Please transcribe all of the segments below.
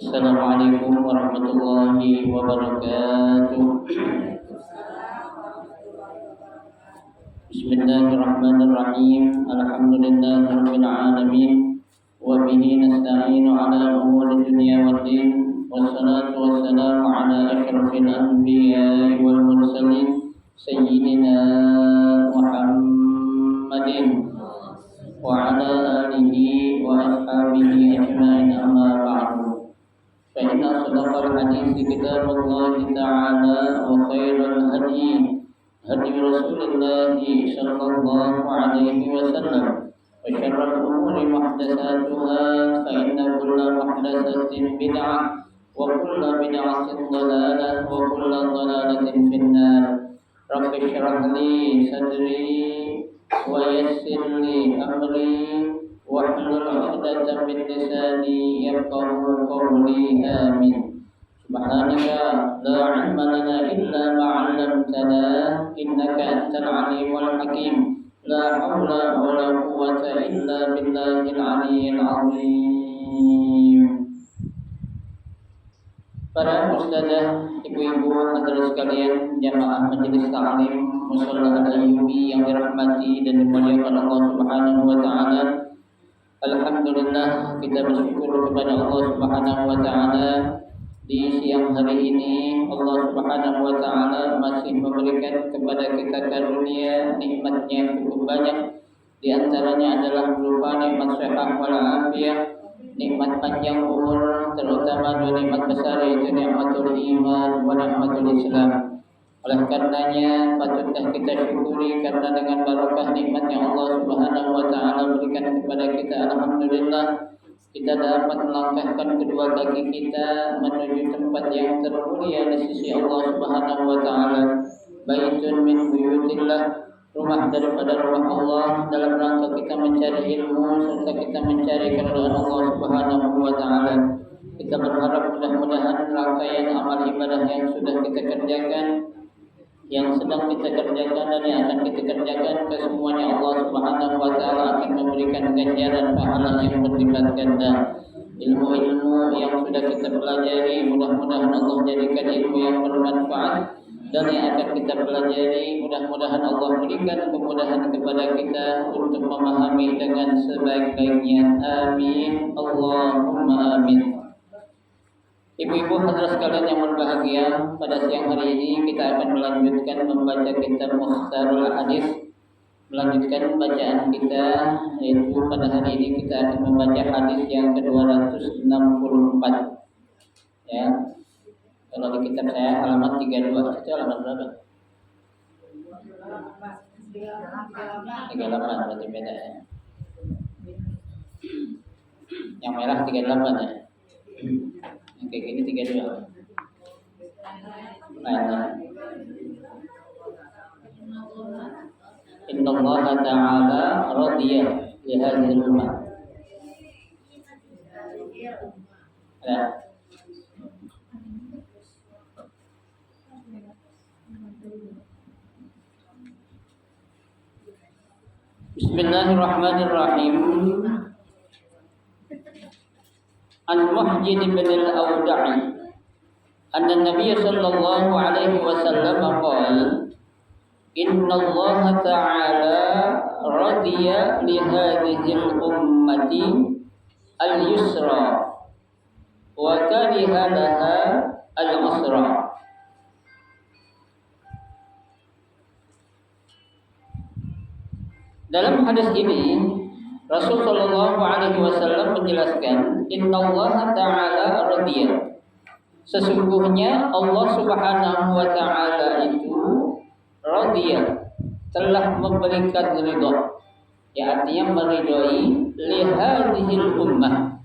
Assalamualaikum warahmatullahi wabarakatuh. Bismillahirrahmanirrahim. Alhamdulillahirabbil alamin. Wa bihi nasta'inu ala umuri dunya waddin. Wassalatu wassalamu ala asyrafil anbiya'i wal mursalin sayyidina Muhammadin wa ala alihi wa ashabihi ajma'in, amma ba'du. فإن أصدق الحديث كتاب الله تعالى وخير الهدي هدي رسول الله صلى الله عليه وسلم وشر الأمور محدثاتها فإن كل محدثة بدعة وكل بدعة ضلالة وكل ضلالة في النار. رب اشرح لي صدري ويسر لي أمري واحلل عقدة من لساني يفقهوا قولي آمين. سبحانك لا علم لنا إلا ما علمتنا إنك أنت العليم الحكيم. لا حول ولا قوة إلا بالله العلي العظيم. Para ustazah, ibu-ibu, hadirin sekalian, jamaah majelis taklim Mushola Al-Ayyubi yang dirahmati dan dimuliakan Allah Subhanahu wa taala. Alhamdulillah, kita bersyukur kepada Allah Subhanahu wa taala di siang hari ini Allah Subhanahu wa taala masih memberikan kepada kita karunia nikmatnya cukup banyak. Di antaranya adalah berupa nikmat sehat wal afiat, nikmat panjang umur, terutama dua nikmat besar yaitu nikmatul iman wa nikmatul Islam. Oleh karenanya patutlah kita syukuri karena dengan barokah nikmat yang Allah Subhanahu wa taala berikan kepada kita, alhamdulillah kita dapat melangkahkan kedua kaki kita menuju tempat yang termulia di sisi Allah Subhanahu wa taala. Baitun min buyutillah, rumah daripada rumah Allah, dalam rangka kita mencari ilmu serta kita mencari keridhaan Allah Subhanahu wa taala. Kita berharap mudah-mudahan rangkaian amal ibadah yang sudah kita kerjakan, yang sedang kita kerjakan dan yang akan kita kerjakan, kesemuanya Allah Subhanahu wa taala akan memberikan ganjaran pahala yang berlipat ganda. Ilmu-ilmu yang sudah kita pelajari mudah-mudahan Allah jadikan ilmu yang bermanfaat, dan yang akan kita pelajari mudah-mudahan Allah berikan kemudahan kepada kita untuk memahami dengan sebaik-baiknya. Amin, Allahumma amin. Ibu-ibu hadirin sekalian yang berbahagia, pada siang hari ini kita akan melanjutkan membaca kitab Mukhtarul Hadis, melanjutkan bacaan kita, yaitu pada hari ini kita akan membaca hadis yang ke-264. Ya. Kalau di kitab saya halaman 32, itu halaman berapa? 38, berarti beda ya. Yang merah 38 ya. Yang kayak gini 32. Nah, Inna Allah Ta'ala radiyah li hadhihi ummah. Ya. Bismillahirrahmanirrahim. An Muhjin bin al-Awda'i anna Nabiy sallallahu alaihi wasallam qala inna Allah ta'ala radiya li hadhihi al-ummati al-yusra wa kariha laha al-usra. Dalam hadis ini Rasul sallallahu alaihi wasallam menjelaskan innallaha ta'ala radiyah. Sesungguhnya Allah Subhanahu wa taala itu radiyah, telah memberikan ridha. Ya, artinya meridhoi li hadhil ummah.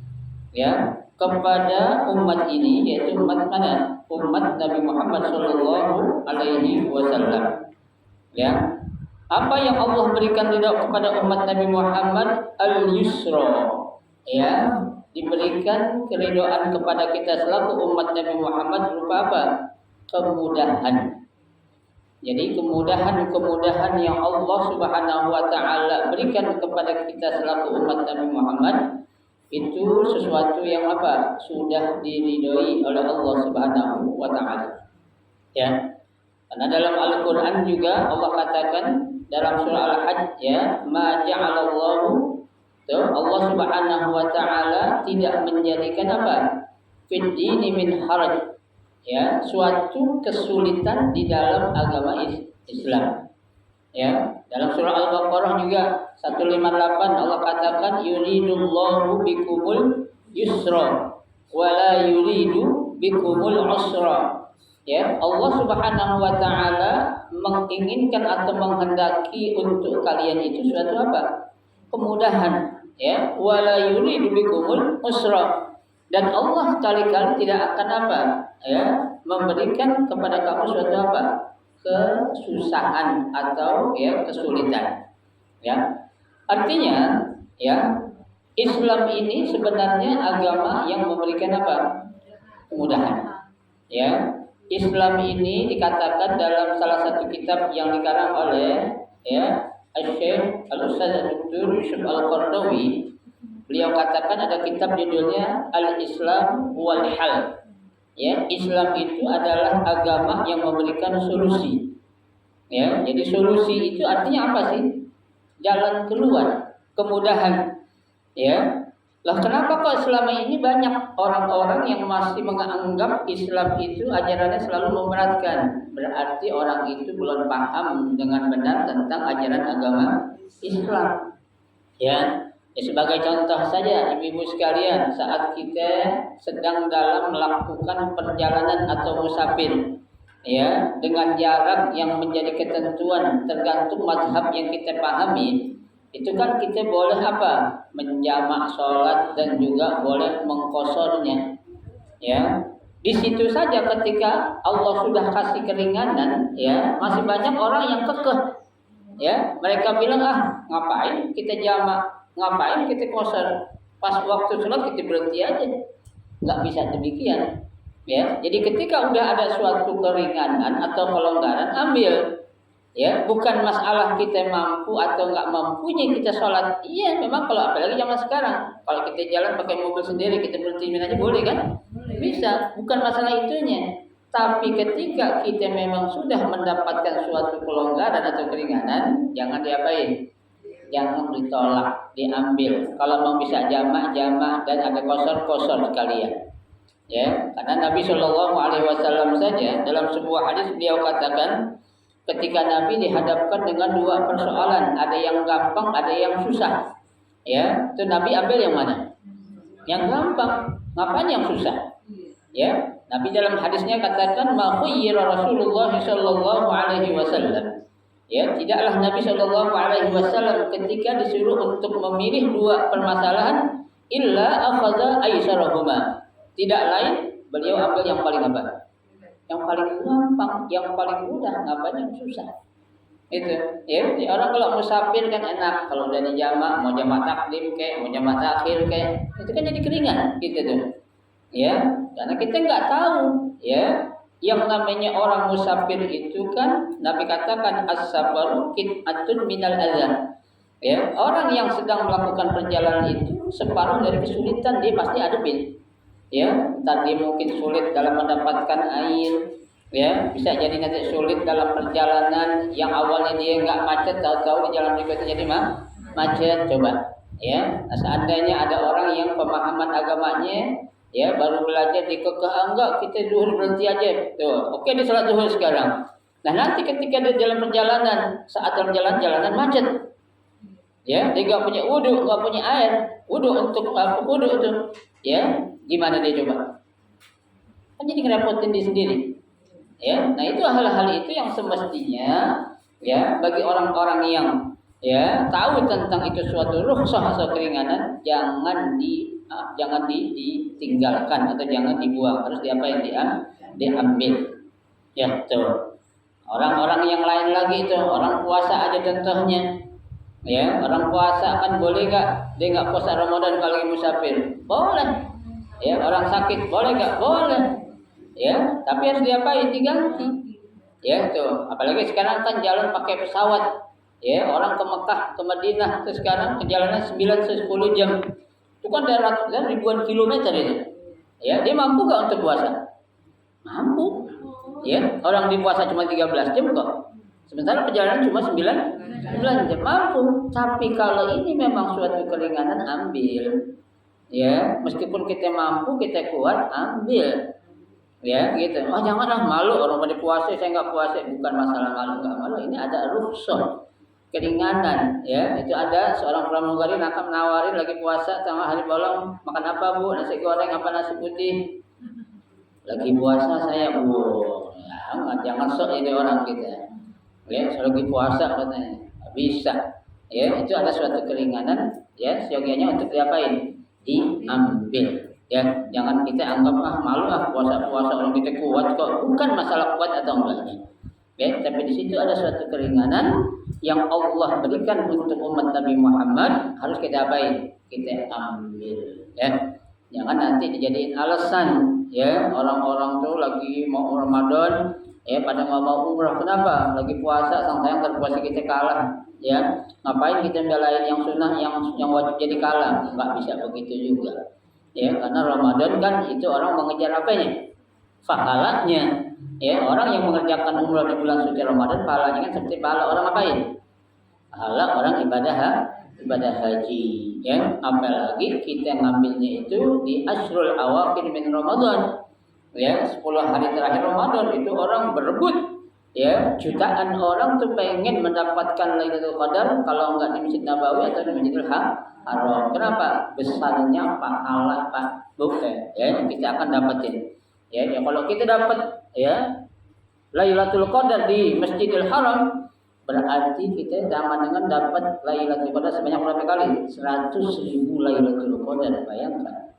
Ya, kepada umat ini, yaitu umat mana? Umat Nabi Muhammad sallallahu alaihi wasallam. Ya. Apa yang Allah berikan ridha kepada umat Nabi Muhammad? Al-yusra. Ya, diberikan keridhaan kepada kita selaku umat Nabi Muhammad berupa apa? Kemudahan. Jadi kemudahan-kemudahan yang Allah Subhanahu wa taala berikan kepada kita selaku umat Nabi Muhammad itu sesuatu yang apa? Sudah diridhoi oleh Allah Subhanahu wa taala. Ya. Karena dalam Al-Qur'an juga Allah katakan dalam surah Al-Hajj ya, ma ja'alallahu, Allah Subhanahu wa taala tidak menjadikan apa? Fid dini min haraj. Ya, suatu kesulitan di dalam agama Islam. Ya, dalam surah Al-Baqarah juga 158 Allah katakan yuridullahu bikumul yusra wa la yuridu bikumul usra. Ya, Allah Subhanahu wa taala menginginkan atau menghendaki untuk kalian itu suatu apa? Kemudahan, ya, wa la yuridu bikumul usra. Dan Allah kali-kali tidak akan apa? Ya, memberikan kepada kamu suatu apa? Kesusahan atau ya kesulitan. Ya. Artinya, ya, Islam ini sebenarnya agama yang memberikan apa? Kemudahan. Ya. Islam ini dikatakan dalam salah satu kitab yang dikarang oleh ya Syekh Al-Ustaz Dr. Yusuf Al-Qardawi. Beliau katakan ada kitab judulnya Al-Islam wal Hal. Ya, Islam itu adalah agama yang memberikan solusi. Ya, jadi solusi itu artinya apa sih? Jalan keluar, kemudahan. Ya. Lah kenapa kok selama ini banyak orang-orang yang masih menganggap Islam itu ajarannya selalu memberatkan? Berarti orang itu belum paham dengan benar tentang ajaran agama Islam. Ya. Ya, sebagai contoh saja ibu-ibu sekalian, saat kita sedang dalam melakukan perjalanan atau musafir, ya, dengan jarak yang menjadi ketentuan tergantung mazhab yang kita pahami, itu kan kita boleh apa? Menjamak sholat dan juga boleh mengqasarnya. Ya, di situ saja ketika Allah sudah kasih keringanan, ya, masih banyak orang yang kekeh. Ya, mereka bilang ngapain kita jamak? Ngapain kita qasar? Pas waktu sholat kita berhenti aja. Nggak bisa demikian. Ya, jadi ketika udah ada suatu keringanan atau kelonggaran, ambil. Ya, bukan masalah kita mampu atau nggak mampunya kita sholat. Iya, memang kalau apalagi zaman sekarang, kalau kita jalan pakai mobil sendiri, kita berhenti aja boleh kan? Bisa. Bukan masalah itunya. Tapi ketika kita memang sudah mendapatkan suatu kelonggaran atau keringanan, jangan diapain? Jangan ditolak, diambil. Kalau mau bisa jamak dan ada qasar sekalian. Ya, karena Nabi Shallallahu Alaihi Wasallam saja dalam sebuah hadis beliau katakan, ketika Nabi dihadapkan dengan dua persoalan, ada yang gampang, ada yang susah. Ya, itu Nabi ambil yang mana? Yang gampang. Ngapain yang susah? Ya, Nabi dalam hadisnya katakan, "Ma khayyara Rasulullah Shallallahu Alaihi Wasallam." Ya, tidaklah Nabi Shallallahu Alaihi Wasallam ketika disuruh untuk memilih dua permasalahan, illa akhadha aisarahuma. Tidak lain beliau ambil yang paling apa? Yang paling gampang, yang paling mudah, ngapain yang susah? Itu. Ya, orang kalau musafir kan enak, kalau udah dijamak, mau jamak takdim kayak, mau jamak takhir kayak, itu kan jadi keringan, gitu tuh. Ya, karena kita nggak tahu, ya. Yang namanya orang musafir itu kan Nabi katakan as-safaru qit'atun minal adza. Ya, orang yang sedang melakukan perjalanan itu separuh dari kesulitan dia pasti hadapin. Ya, tadi mungkin sulit dalam mendapatkan air, ya, bisa jadi nanti sulit dalam perjalanan yang awalnya dia nggak macet, tahu-tahu di jalan berikutnya jadi macet, coba. Ya, nah, seandainya ada orang yang pemahaman agamanya ya baru belajar di enggak kita zuhur berhenti aja tuh, oke di sholat zuhur sekarang. Nah nanti ketika dia dalam perjalanan, saat dalam jalanan macet, ya dia nggak punya wudhu, nggak punya air wudhu untuk wudhu itu, ya gimana dia coba? Kan jadi ngerepotin diri sendiri. Ya, nah itu hal-hal itu yang semestinya ya bagi orang-orang yang ya tahu tentang itu suatu rukhsah atau keringanan, jangan ditinggalkan atau jangan dibuang, harus diapain? Diambil. Ya, tuh. Orang-orang yang lain lagi itu, orang puasa aja contohnya. Ya, orang puasa kan boleh enggak? Dia enggak puasa Ramadan kalau lagi musafir. Boleh. Ya, orang sakit boleh enggak? Boleh. Ya, tapi harus diapain? Diganti. Ya, tuh. Apalagi sekarang kan jalan pakai pesawat. Ya, orang ke Mekah, ke Madinah, terus sekarang perjalanan 9-10 jam. Itu kan daerah ribuan kilometer itu. Ya, dia mampu nggak untuk puasa? Mampu. Ya, orang di puasa cuma 13 jam kok. Sementara perjalanan cuma 9 jam. Mampu. Tapi kalau ini memang suatu keringanan, ambil. Ya, meskipun kita mampu, kita kuat, ambil. Ya, gitu. Oh, janganlah malu orang pada puasa, saya nggak puasa. Bukan masalah malu nggak malu. Ini ada rukhsah, keringanan. Ya, itu ada seorang pramugari nakam menawarin lagi puasa sama hari bolong, makan apa bu? Nasi goreng apa nasi putih? Lagi puasa saya, ya, jangan sok ini orang kita. Ya, lagi puasa katanya, bisa. Ya, itu ada suatu keringanan. Ya, seyogianya untuk diapain? Diambil. Ya, jangan kita anggap malu puasa orang kita kuat kok. Bukan masalah kuat atau enggaknya. Ya, tapi di situ ada suatu keringanan yang Allah berikan untuk umat Nabi Muhammad, harus kita apain? Kita ambil. Ya, jangan nanti dijadiin alasan. Ya, orang-orang tuh lagi mau Ramadan, ya pada nggak mau umrah. Kenapa? Lagi puasa, sayang terpuasa kita kalah. Ya, ngapain kita belain yang sunnah, yang wajib jadi kalah? Nggak bisa begitu juga. Ya, karena Ramadan kan itu orang mengejar apanya? Pahalanya. Ya, orang yang mengerjakan umrah di bulan suci Ramadan, pahalanya kan seperti pahala orang ngapain? Pahala orang ibadah haji. Ya, apalagi kita ngambilnya itu di Ashrul Awakhir min Ramadan. Ya, 10 hari terakhir Ramadan itu orang berebut. Ya, jutaan orang tuh pengen mendapatkan Lailatul Qadar, kalau enggak di Masjid Nabawi atau di Masjidil Haram. Kenapa? Besarnya pahala Pak bukan. Ya, kita akan dapetin. Ya, kalau kita dapat ya Lailatul Qadar di Masjidil Haram, berarti kita sama dengan dapat Lailatul Qadar sebanyak berapa kali? 100.000 Lailatul Qadar, bayangkan.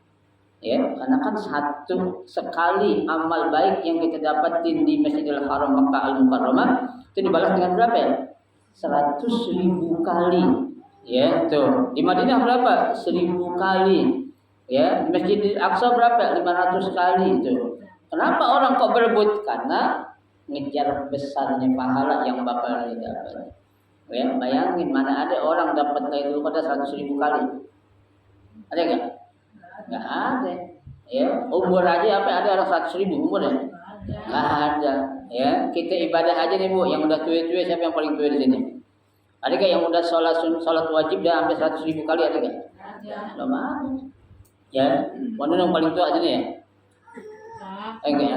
Ya, karena kan satu sekali amal baik yang kita dapatin di Masjidil Haram Makkah Al-Mukarramah itu dibalas dengan berapa ya? 100.000 kali. Ya, tuh. Di Madinah berapa? 1.000 kali. Ya, di Masjidil Aqsa berapa? 500 kali itu. Kenapa orang kok berebut? Karena ngejar besarnya pahala yang bakal didapat. Ya, bayangin mana ada orang dapat Lailatul Qadar 100.000 kali. Ada enggak? Nggak ada. Ya, umur aja apa ada orang 100.000 umur ya? Nggak ada. Ya, kita ibadah aja nih bu, yang udah tua-tua siapa yang paling tua di sini? Ada nggak yang udah sholat wajib dah sampai 100.000 kali, ada nggak? Belum ada. Ya, mana yang paling tua aja nih ya? Enggak.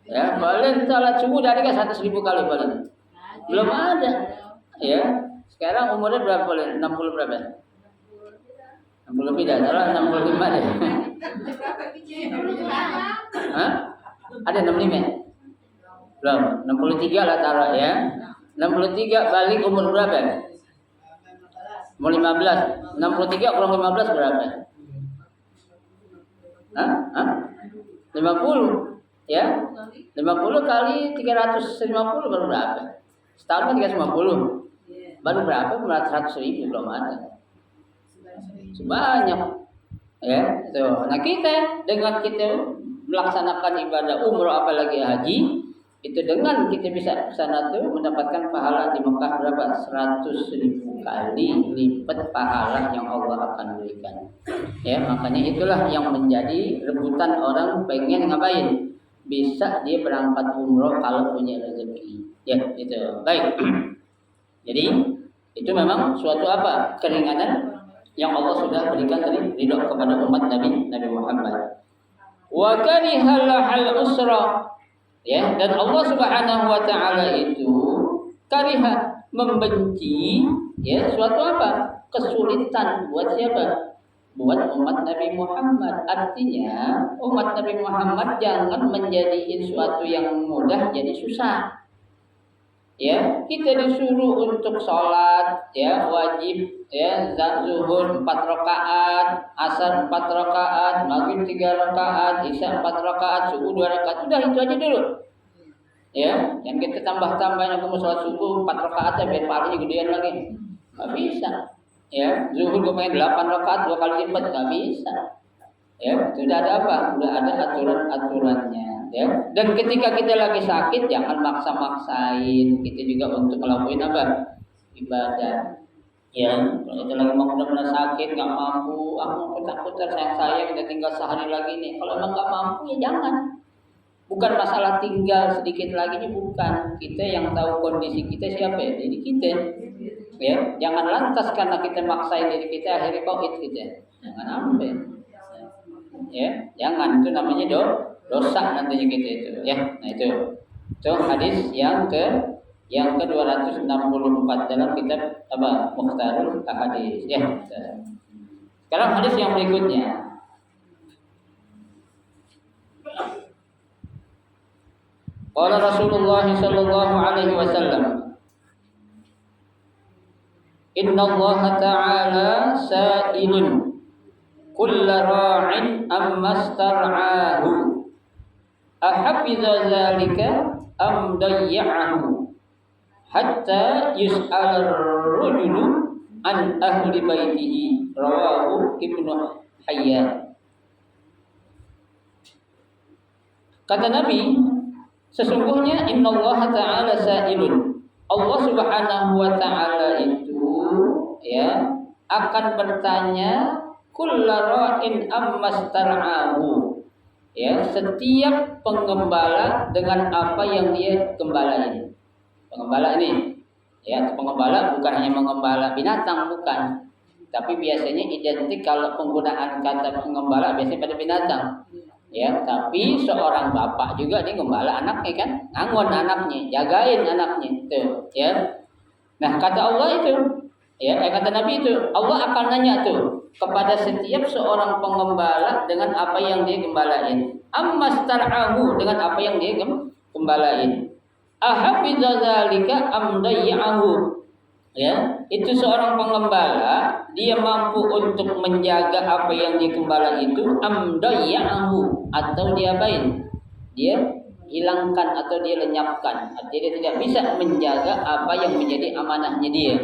Ya, boleh sholat subuh dari nggak 100.000 kali boleh? Belum ada. Ya, sekarang umurnya berapa? 60 berapa? 60 lebih dah, salah 65 deh. Hah? Ada 65 ya? Belum, 63 lah taruh ya. 63 balik umur berapa? Umur 15. 63 kurang 15 berapa? Hah? 50. Ya? 50 kali 350 baru berapa? Setahun kan 350. Baru berapa? 100.000 belum ada. Sebanyak. Ya, tuh. Nah, kita dengan kita melaksanakan ibadah umroh apalagi haji, itu dengan kita bisa ke sana tuh mendapatkan pahala di Mekah berapa? 100.000 kali lipat pahala yang Allah akan berikan. Ya, makanya itulah yang menjadi rebutan orang pengen ngapain? Bisa dia berangkat umroh kalau punya rezeki. Ya, itu. Baik. Jadi itu memang suatu apa? Keringanan yang Allah sudah berikan dari ridho kepada umat Nabi Muhammad. Wa karihal hal usra. Ya, dan Allah Subhanahu wa taala itu kariha, membenci ya suatu apa? Kesulitan buat siapa? Buat umat Nabi Muhammad. Artinya umat Nabi Muhammad jangan menjadikan suatu yang mudah jadi susah. Ya, kita disuruh untuk sholat ya wajib ya zuhur 4 rakaat, asar 4 rakaat, maghrib 3 rakaat, isya 4 rakaat, subuh 2 rakaat. Udah itu aja dulu. Ya, yang kita tambah-tambahnya ke sholat subuh 4 rakaat ya biar pahalanya gedean lagi. Enggak bisa. Ya, zuhur gue pengen 8 rakaat 2 kali lipat, enggak bisa. Ya, sudah ada apa? Sudah ada aturan-aturannya. Ya, dan ketika kita lagi sakit jangan maksa-maksain kita juga untuk ngelakuin apa? Ibadah. Ya, kalau kita lagi mau benar-benar sakit, nggak mampu, aku putar-putar sayang-sayang udah tinggal sehari lagi nih. Kalau emang nggak mampu ya jangan. Bukan masalah tinggal sedikit lagi ini bukan. Kita yang tahu kondisi kita siapa ya? Diri kita. Ya, jangan lantas karena kita maksain diri kita akhirnya covid kita. Jangan sampai. Ya, jangan, itu namanya dosa nantinya kita itu. Ya, nah itu hadis yang ke 264 dalam kitab apa Mukhtarul Hadis. Ya. Sekarang hadis yang berikutnya. Qala Rasulullah sallallahu alaihi wasallam, Inna Allah ta'ala sa'ilun kulla ra'in amma star'ahu ahafiza zalika am dayya'ahu hatta yus'al ar-rajulu an ahli baitihi, rawahu Ibnu Hayyan. Kata Nabi, sesungguhnya innallaha ta'ala sa'ilun, Allah Subhanahu wa ta'ala itu ya akan bertanya kullara'in ammastar'ahu, ya setiap penggembala dengan apa yang dia gembalain. Pengembala ini ya, pengembala bukan hanya mengembala binatang, bukan, tapi biasanya identik kalau penggunaan kata pengembala biasanya pada binatang. Ya, tapi seorang bapak juga dia gembala anaknya kan, ngangon anaknya, jagain anaknya tuh, ya. Nah, kata Allah itu, ya, kata Nabi itu, Allah akan nanya tuh kepada setiap seorang pengembala dengan apa yang dia gembalain. Ammastar'ahu, dengan apa yang dia gembalain. Ahafiza zalika am dayya'ahu. Ya, itu seorang pengembala dia mampu untuk menjaga apa yang digembala itu amdayya'ahu, atau dia apain? Dia hilangkan atau dia lenyapkan. Artinya dia tidak bisa menjaga apa yang menjadi amanahnya dia.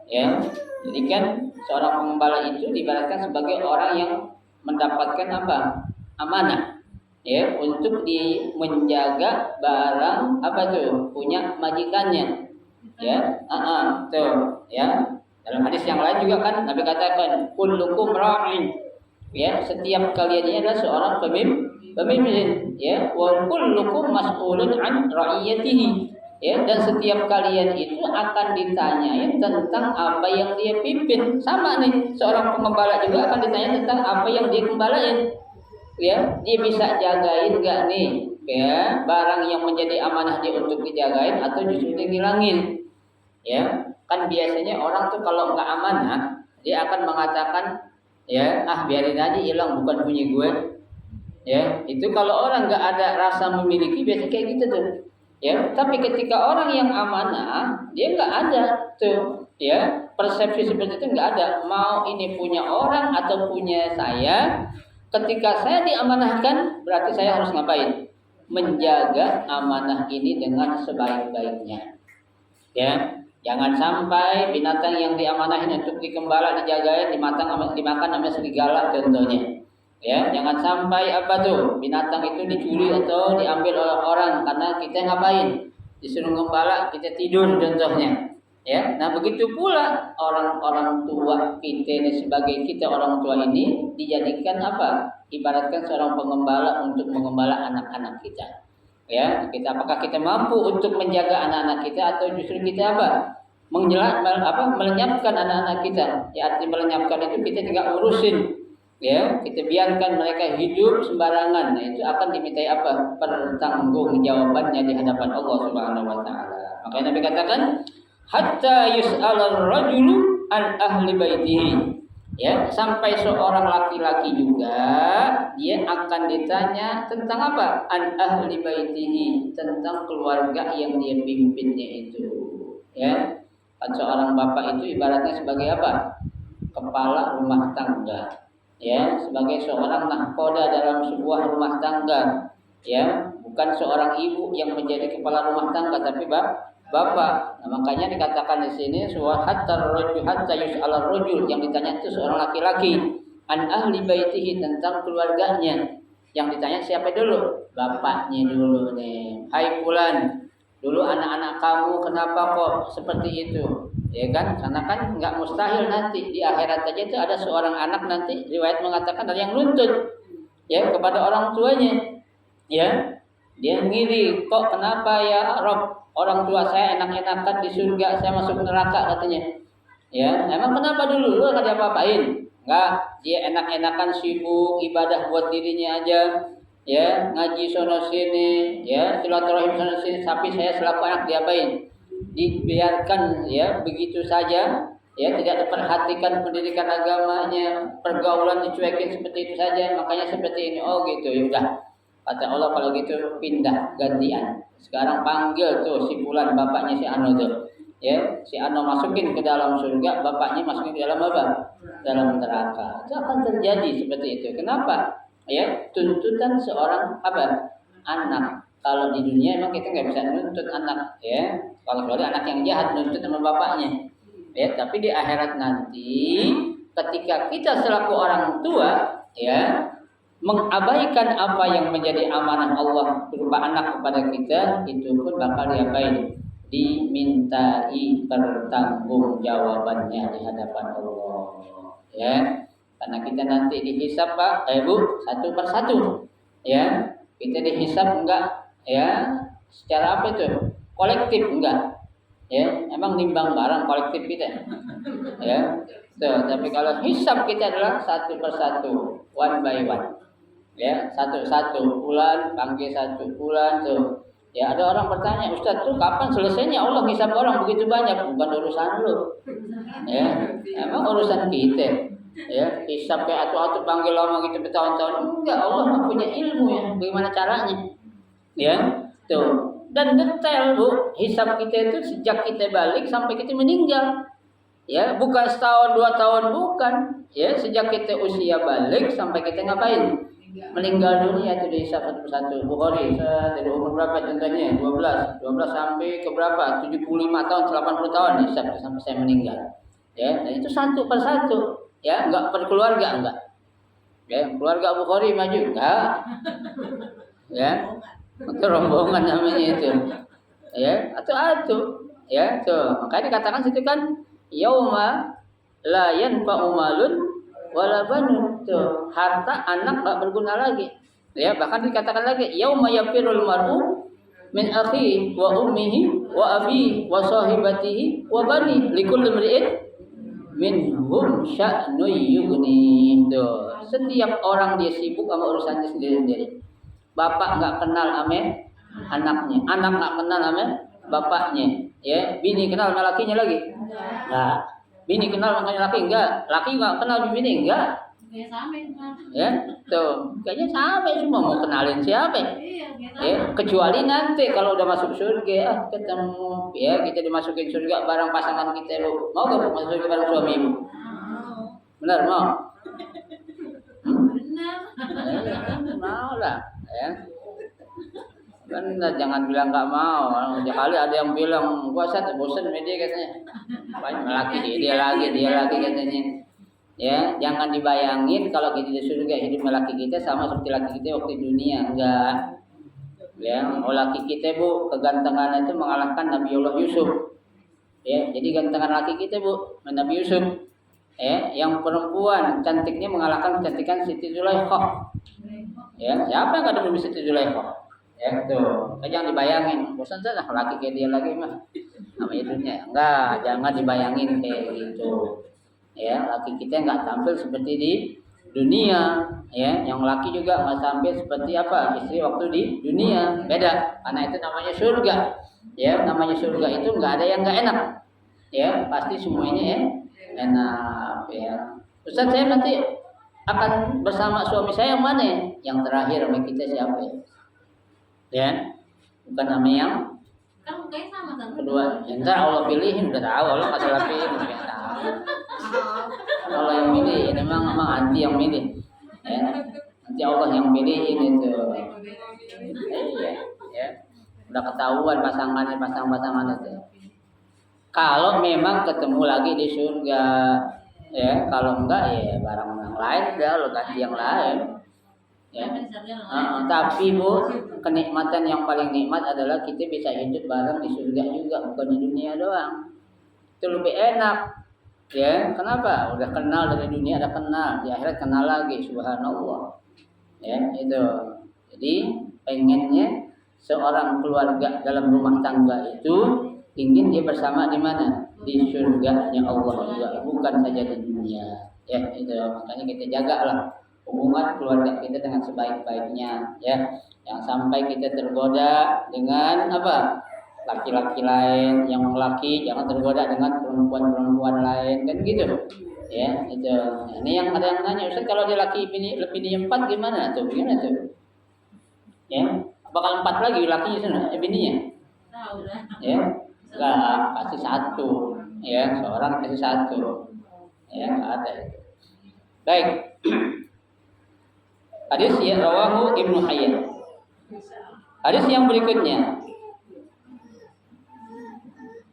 Ya, jadi kan seorang pengembala itu diibaratkan sebagai orang yang mendapatkan apa? Amanah. Ya, untuk menjaga barang apa tuh? Punya majikannya. Ya, tuh, ya. Dalam hadis yang lain juga kan Nabi katakan kullukum ra'in. Ya, setiap kalian ini adalah seorang pemimpin, ya. Wa kullukum mas'ulun an ra'iyatihi. Ya, dan setiap kalian itu akan ditanyain tentang apa yang dia pimpin. Sama nih, seorang pengembala juga akan ditanya tentang apa yang dia gembalain. Ya, dia bisa jagain enggak nih? Ya, barang yang menjadi amanah dia untuk dijagain atau justru dia ngilangin. Ya, kan biasanya orang tuh kalau nggak amanah dia akan mengatakan ya biarin aja hilang, bukan punya gue. Ya, itu kalau orang nggak ada rasa memiliki biasanya kayak gitu tuh. Ya, tapi ketika orang yang amanah dia nggak ada tuh, ya persepsi seperti itu nggak ada. Mau ini punya orang atau punya saya, ketika saya diamanahkan berarti saya harus ngapain? Menjaga amanah ini dengan sebaik-baiknya. Ya. Jangan sampai binatang yang diamanahin untuk digembala, dijagain, dimakan sama serigala contohnya. Ya, jangan sampai apa tuh binatang itu dicuri atau diambil oleh orang karena kita ngapain? Disuruh gembala, kita tidur contohnya. Ya, nah begitu pula orang-orang tua kita ini, sebagai kita orang tua ini dijadikan apa? Ibaratkan seorang pengembala untuk mengembala anak-anak kita. Ya, apakah kita mampu untuk menjaga anak-anak kita atau justru kita apa? Melenyapkan anak-anak kita. Ya, arti melenyapkan itu kita tidak urusin. Ya, kita biarkan mereka hidup sembarangan. Nah, itu akan dimintai apa? Pertanggungjawabannya di hadapan Allah Subhanahu wa taala. Makanya Nabi katakan, hatta yus'alal rajulu an ahli baitihi. Ya, sampai seorang laki-laki juga dia akan ditanya tentang apa? An ahli baitihi, tentang keluarga yang dia pimpinnya itu. Ya, kan seorang bapak itu ibaratnya sebagai apa? Kepala rumah tangga. Ya, sebagai seorang nahkoda dalam sebuah rumah tangga. Ya, bukan seorang ibu yang menjadi kepala rumah tangga, tapi bapak. Nah, makanya dikatakan di sini hatta yus'al ar-rajul, yang ditanya itu seorang laki-laki an ahli baitihi, tentang keluarganya. Yang ditanya siapa dulu? Bapaknya dulu nih. Hai fulan, dulu anak-anak kamu kenapa kok seperti itu? Ya kan? Karena kan nggak mustahil nanti di akhirat aja itu ada seorang anak nanti riwayat mengatakan ada yang nuntut ya kepada orang tuanya. Ya, dia ngiri, kok kenapa ya Rob? Orang tua saya enak-enakan di surga, saya masuk neraka katanya. Ya, emang kenapa dulu lu nggak diapa-apain? Enggak, dia enak-enakan sibuk ibadah buat dirinya aja. Ya, ngaji sono sini, ya, silaturahim sono sini, tapi saya selaku anak diapain? Dibiarkan ya begitu saja, ya, tidak diperhatikan pendidikan agamanya, pergaulan dicuekin seperti itu saja, makanya seperti ini. Oh gitu, ya udah. Kata Allah kalau gitu pindah gantian. Sekarang panggil tuh si fulan bapaknya si Ano tuh. Ya, si Ano masukin ke dalam surga, bapaknya masukin ke dalam apa? Dalam neraka. Itu akan terjadi seperti itu. Kenapa? Ya, tuntutan seorang apa? Anak. Kalau di dunia emang kita nggak bisa nuntut anak, ya. Kalau kecuali anak yang jahat nuntut sama bapaknya. Ya, tapi di akhirat nanti ketika kita selaku orang tua, ya, mengabaikan apa yang menjadi amanah Allah berupa anak kepada kita, itu pun bakal diapain? Dimintai pertanggungjawabannya di hadapan Allah. Ya, karena kita nanti dihisab Pak, Bu, satu persatu. Ya, kita dihisab enggak? Ya, secara apa itu? Kolektif enggak? Ya, emang nimbang barang kolektif kita. Ya, tuh, tapi kalau hisab kita adalah satu persatu, one by one. Ya, satu-satu bulan panggil satu bulan tuh. Ya, ada orang bertanya, Ustaz tuh kapan selesainya Allah ngisap orang begitu banyak? Bukan urusan lu. Ya, emang urusan kita. Ya, hisap kayak atu-atu panggil lama gitu bertahun-tahun. Enggak, Allah punya ilmu ya, bagaimana caranya. Ya, tuh. Dan detail Bu, hisap kita itu sejak kita balik sampai kita meninggal. Ya, bukan setahun 2 tahun, bukan. Ya, sejak kita usia balik sampai kita ngapain? Meninggal dunia itu dihisab satu persatu. Bukhari dari umur berapa contohnya? 12 sampai ke berapa? 75 tahun, 80 tahun hisab sampai saya meninggal. Ya, dan itu satu persatu. Ya, enggak per keluarga enggak. Ya, keluarga Bukhari maju enggak. Ya. Itu rombongan namanya itu. Ya, atau ya, tuh. Makanya dikatakan situ kan yauma la yanfa'u malun wala banun, tuh, harta anak enggak berguna lagi. Ya, bahkan dikatakan lagi yauma yafirul mar'u min akhihi wa ummihi wa abihi wa sahibatihi wa bani likulli imri'in minhum sya'nun yughni. Tuh, setiap orang dia sibuk sama urusannya sendiri-sendiri. Bapak enggak kenal sama anaknya, anak enggak kenal sama bapaknya. Ya, bini kenal sama lakinya lagi? Enggak. Bini kenal makanya laki enggak? Laki enggak kenal bini enggak? Ya, tuh. Kayaknya sampai semua mau kenalin siapa? Ya, kecuali nanti kalau udah masuk surga, ketemu ya kita dimasukin surga bareng pasangan kita, Bu. Mau enggak masuk surga bareng suami Ibu? Benar mau? Benar. Mau lah, ya. Benar, jangan bilang nggak mau. Kali ada yang bilang gua bosan media katanya. Banyak laki dia lagi katanya. Ya, jangan dibayangin kalau kita di surga hidup laki kita sama seperti laki kita waktu di dunia, enggak. Ya, laki kita Bu, kegantengan itu mengalahkan Nabiullah Yusuf. Ya, jadi gantengan laki kita Bu, Nabi Yusuf. Ya, yang perempuan cantiknya mengalahkan kecantikan Siti Zulaikha. Ya, siapa yang ada di Siti Zulaikha? Ya tuh, jangan dibayangin, bosan saja laki kayak dia lagi mah, sama hidupnya. Enggak, jangan dibayangin kayak gitu. Ya, laki kita nggak tampil seperti di dunia. Ya, yang laki juga nggak tampil seperti apa istri waktu di dunia. Beda, karena itu namanya surga. Ya, namanya surga itu nggak ada yang nggak enak. Ya, pasti semuanya ya enak. Ya, Ustaz saya nanti akan bersama suami saya yang mana? Yang terakhir sama kita siapa ya? Ya, bukan nama yang kedua. Yang Allah pilihin udah tahu, Allah nggak salah pilih udah tahu. Allah yang pilih, ini memang anti yang pilih. Ya, nanti Allah yang pilihin itu. Ya, udah ketahuan pasangan itu. Kalau memang ketemu lagi di surga, ya kalau enggak ya barang yang lain udah lo ganti yang lain. Ya. Tapi Bu, kenikmatan yang paling nikmat adalah kita bisa hidup bareng di surga juga, bukan di dunia doang. Itu lebih enak. Ya, kenapa? Udah kenal dari dunia, ada kenal, di akhirat kenal lagi, subhanallah. Ya, itu. Jadi pengennya seorang keluarga dalam rumah tangga itu ingin dia bersama di mana? Di surganya Allah juga, bukan saja di dunia. Ya, itu. Makanya kita jagalah hubungan keluarga kita dengan sebaik-baiknya, ya. Yang sampai kita tergoda dengan apa? Laki-laki lain, yang laki jangan tergoda dengan perempuan-perempuan lain, kan gitu. Ya, itu. Ini yang ada yang nanya, Ustaz, kalau dia laki bini 4 gimana tuh? Gimana tuh? Ya, bakal 4 lagi lakinya sana, bininya. Ya, enggak, kasih 1. Ya, seorang kasih 1. Ya, enggak ada itu. Baik. Hadis ya rawahu Ibnu Hayyan. Hadis yang berikutnya.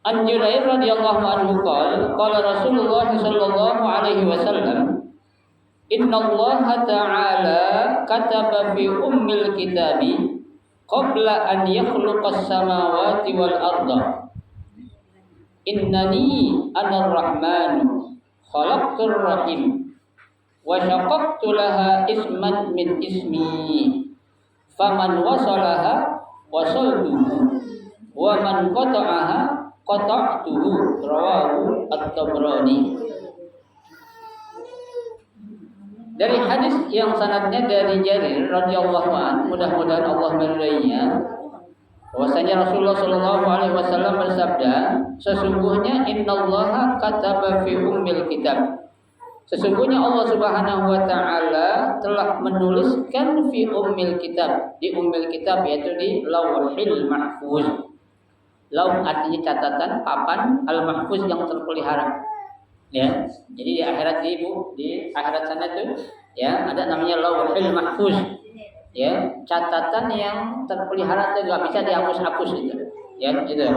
An Jubair radhiyallahu anhu qala Rasulullah sallallahu alaihi wasallam innallaha ta'ala kataba fi ummil kitabi qabla an yakhluqas samawati wal arda innani anar rahmanu khalaqtur rahim wa syaqaqtu laha isman min ismi faman wasalaha wasaltuhu wa man qata'aha qata'tuhu rawahu at-Tabrani. Dari hadis yang sanadnya dari Jarir radhiyallahu anhu, mudah-mudahan Allah meridainya, bahwasanya Rasulullah sallallahu alaihi wasallam bersabda, sesungguhnya innallaha kataba fi ummil kitab. Sesungguhnya Allah Subhanahu wa taala telah menuliskan fi ummil kitab, di ummil kitab yaitu di Lauhil Mahfuz. Lauh artinya catatan, papan, al-mahfuz yang terpelihara. Ya, jadi di akhirat di akhirat sana itu ya ada namanya Lauhil Mahfuz. Ya, catatan yang terpelihara itu enggak bisa dihapus-hapus itu. Ya, itu.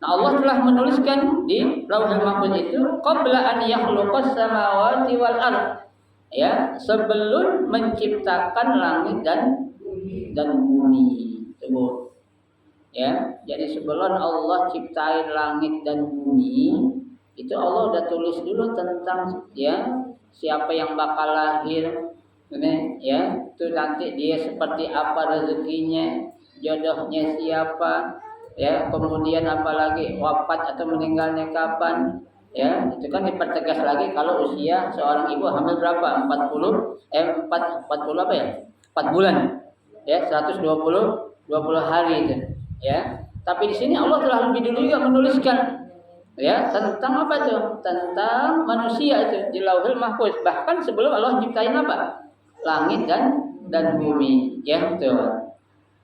Nah, Allah telah menuliskan di Lauhil Mahfuz itu qabla an yakhluqas samawati wal ardh. Ya, sebelum menciptakan langit dan bumi. Itu. Ya, jadi sebelum Allah ciptain langit dan bumi, itu Allah udah tulis dulu tentang ya siapa yang bakal lahir, ini ya, itu nanti dia seperti apa rezekinya, jodohnya siapa, ya, kemudian apalagi wafat atau meninggalnya kapan, ya, itu kan dipertegas lagi kalau usia seorang ibu hamil berapa? 40 apa ya? 4 bulan. Ya, 120 hari itu. Ya, tapi di sini Allah telah lebih dulu juga menuliskan ya tentang apa tuh? Tentang manusia itu di Lauhil Mahfuz. Bahkan sebelum Allah ciptain apa? Langit dan bumi. Ya, betul.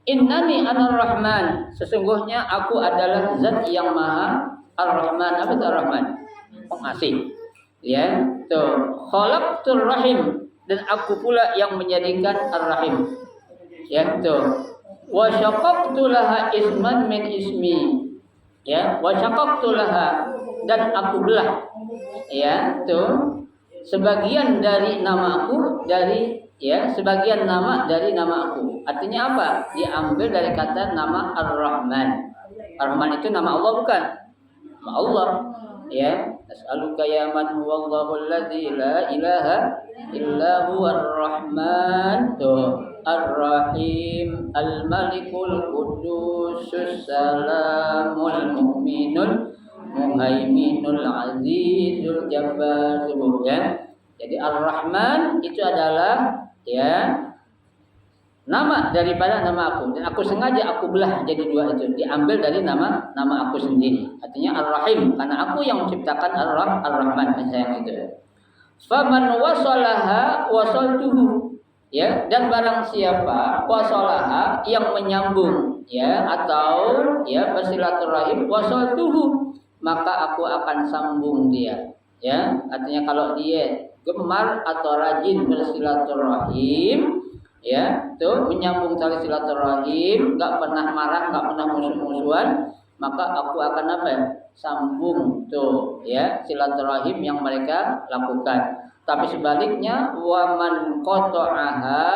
Innani anar rahman. Sesungguhnya aku adalah zat yang maha ar-Rahman. Apa itu ar-Rahman? Pengasih. Ya, tuh. Khalaqtur rahim, dan aku pula yang menjadikan ar-Rahim. Ya, tuh. Wa syaqaqtu laha isman min ismi. Ya, wa syaqaqtu laha, dan aku belah ya tuh sebagian dari namaku dari ya sebagian nama dari namaku. Artinya apa? Diambil dari kata nama Ar-Rahman. Ar-Rahman itu nama Allah bukan? Nama Allah. Ya, as'aluka ya man huwallahu alladzi la ilaha illa huwar rahman ar-rahim al-malikul qudusus salamul mu'minul muhaiminul azizul jabbar. Ya. Jadi Ar-Rahman itu adalah ya nama daripada nama aku, dan aku sengaja aku belah jadi dua, itu diambil dari nama aku sendiri. Artinya Ar-Rahim karena aku yang menciptakan Ar-Rahman, sayang itu. Faman wasalaha wasaltuhu. Ya, dan barang siapa wasalaha yang menyambung ya atau ya bersilaturahim wasaltuhu, maka aku akan sambung dia. Ya, artinya kalau dia gemar atau rajin bersilaturahim, ya, tuh menyambung tali silaturahim, nggak pernah marah, nggak pernah musuh-musuhan, maka aku akan apa ya? Sambung tuh, ya, silaturahim yang mereka lakukan. Tapi sebaliknya, waman qata'aha